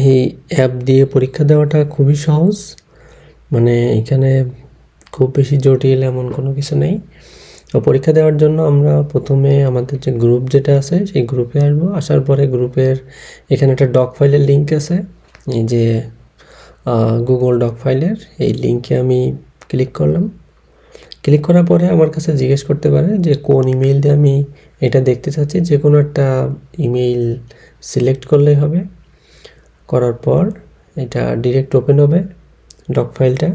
এই অ্যাপ দিয়ে পরীক্ষা দেওয়াটা খুবই সহজ, মানে এখানে খুব বেশি জটিল এমন কোনো কিছু নেই। তো পরীক্ষা দেওয়ার জন্য আমরা প্রথমে আমাদের যে গ্রুপ যেটা আছে সেই গ্রুপে আসবো। আসার পরে গ্রুপের এখানে একটা ডক ফাইলের লিঙ্ক আছে, এই যে গুগল ডক ফাইলের এই লিঙ্কে আমি ক্লিক করলাম। ক্লিক করার পরে আমার কাছে জিজ্ঞেস করতে পারে যে কোন ইমেইল দিয়ে আমি এটা দেখতে চাচ্ছি। যে কোনো একটা ইমেইল সিলেক্ট করলেই হবে। করার পর এটা ডিরেক্ট ওপেন হবে ডক ফাইলটা।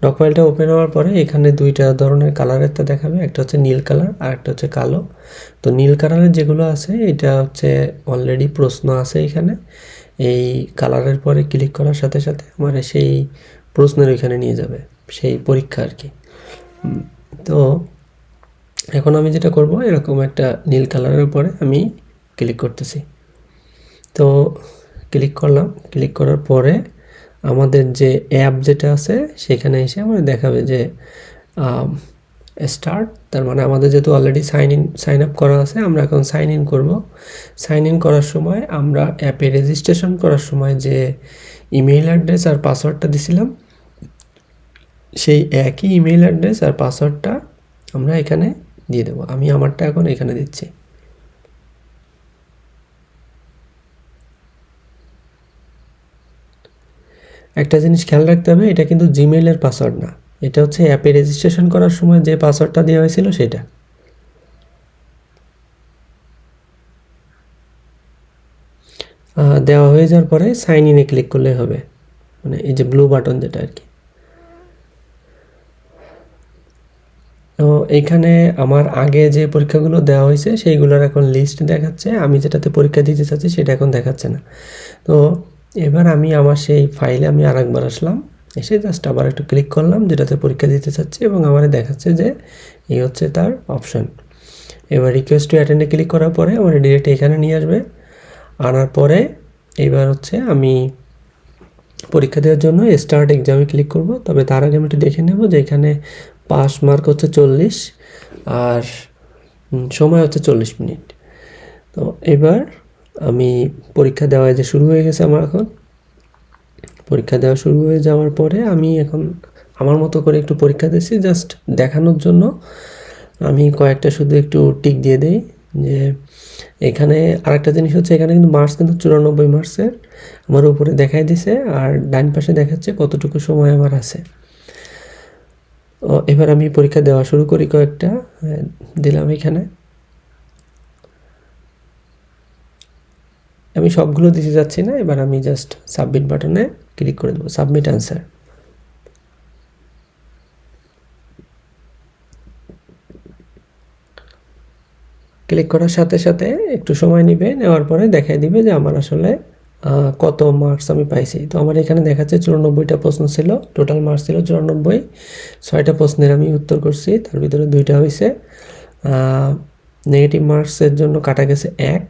ডক ফাইলটা ওপেন হওয়ার পরে এখানে দুইটা ধরনের কালারের তা দেখাবে, একটা হচ্ছে নীল কালার আর একটা হচ্ছে কালো। তো নীল কালারের যেগুলো আছে এটা হচ্ছে অলরেডি প্রশ্ন আছে এখানে। এই কালারের পরে ক্লিক করার সাথে সাথে আমার সেই প্রশ্নের ওইখানে নিয়ে যাবে, সেই পরীক্ষা আর কি। তো এখন আমি যেটা করব, এরকম একটা নীল কালারের উপরে আমি ক্লিক করতেছি। তো ক্লিক করলাম। ক্লিক করার পরে আমাদের যে অ্যাপ যেটা আছে সেখানে এসে আমাদের দেখাবে যে স্টার্ট। তার মানে আমাদের যেহেতু অলরেডি সাইন আপ করা আছে, আমরা এখন সাইন ইন করবো। সাইন ইন করার সময় আমরা অ্যাপে রেজিস্ট্রেশন করার সময় যে ইমেইল অ্যাড্রেস আর পাসওয়ার্ডটা দিছিলাম, সেই একই ইমেইল অ্যাড্রেস আর পাসওয়ার্ডটা আমরা এখানে দিয়ে দেবো। আমি আমারটা এখন এখানে দিচ্ছি। একটা জিনিস খেয়াল রাখতে হবে, এটা কিন্তু জিমেইলের পাসওয়ার্ড না, এটা হচ্ছে অ্যাপে রেজিস্ট্রেশন করার সময় যে পাসওয়ার্ডটা দেওয়া হয়েছিল সেটা। দেওয়া হয়ে যাওয়ার পরে সাইন ইনে ক্লিক করলে হবে, মানে এই যে ব্লু বাটন যেটা আর কি। তো এইখানে আমার আগে যে পরীক্ষাগুলো দেওয়া হয়েছে সেইগুলোর এখন লিস্ট দেখাচ্ছে। আমি যেটাতে পরীক্ষা দিতে চাচ্ছি সেটা এখন দেখাচ্ছে না। তো এবার আমি আমার সেই ফাইলে আমি আরেকবার আসলাম, এসে জাস্ট আবার একটু ক্লিক করলাম যেটাতে পরীক্ষা দিতে চাচ্ছি এবং আমার দেখাচ্ছে যে এই হচ্ছে তার অপশন। এবার রিকোয়েস্ট টু অ্যাটেন্ডে ক্লিক করার পরে আমার ডিরেক্ট এখানে নিয়ে আসবে। আনার পরে এবার হচ্ছে আমি পরীক্ষা দেওয়ার জন্য স্টার্ট এক্সামে ক্লিক করব। তবে তার আগে আমি একটু দেখে নেব যে এখানে পাস মার্ক হচ্ছে 40 আর সময় হচ্ছে 40 মিনিট। তো এবার আমি পরীক্ষা দেওয়া যে শুরু হয়ে গেছে আমার এখন। পরীক্ষা দেওয়া শুরু হয়ে যাওয়ার পরে আমি এখন আমার মতো করে একটু পরীক্ষা দিচ্ছি, জাস্ট দেখানোর জন্য আমি কয়েকটা শুধু একটু টিক দিয়ে দেই। যে এখানে আরেকটা জিনিস হচ্ছে, এখানে কিন্তু মার্কস কিন্তু 94 মার্কসের আমার উপরে দেখাই দিছে, আর ডান পাশে দেখাচ্ছে কতটুকু সময় আমার আছে। এবার আমি পরীক্ষা দেওয়া শুরু করি। কয়েকটা দিলাম এখানে। আমি সবগুলো দিতে যাচ্ছি না, এবার আমি জাস্ট সাবমিট বাটনে ক্লিক করে দেবো, সাবমিট অ্যান্সার। ক্লিক করার সাথে সাথে একটু সময় নেবে, নেওয়ার পরে দেখাই দিবে যে আমার আসলে কত মার্কস আমি পাইছি। তো আমার এখানে দেখাচ্ছে 94টা প্রশ্ন ছিল, টোটাল মার্কস ছিল 94। 6টা প্রশ্নের আমি উত্তর করছি, তার ভিতরে 2টা হয়েছে নেগেটিভ মার্কসের জন্য কাটা গেছে 1,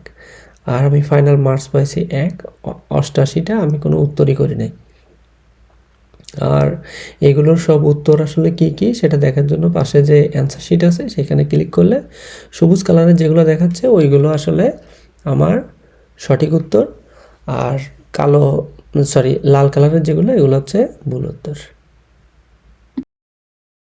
আর আমি ফাইনাল মার্কস পাইছি 1। 88টা আমি কোনো উত্তরই করি নাই। আর এগুলোর সব উত্তর আসলে কি কি সেটা দেখার জন্য পাশে যে অ্যান্সার শিট আছে সেখানে ক্লিক করলে সবুজ কালারের যেগুলো দেখাচ্ছে ওইগুলো আসলে আমার সঠিক উত্তর, আর লাল কালারের যেগুলো এগুলো হচ্ছে ভুল উত্তর।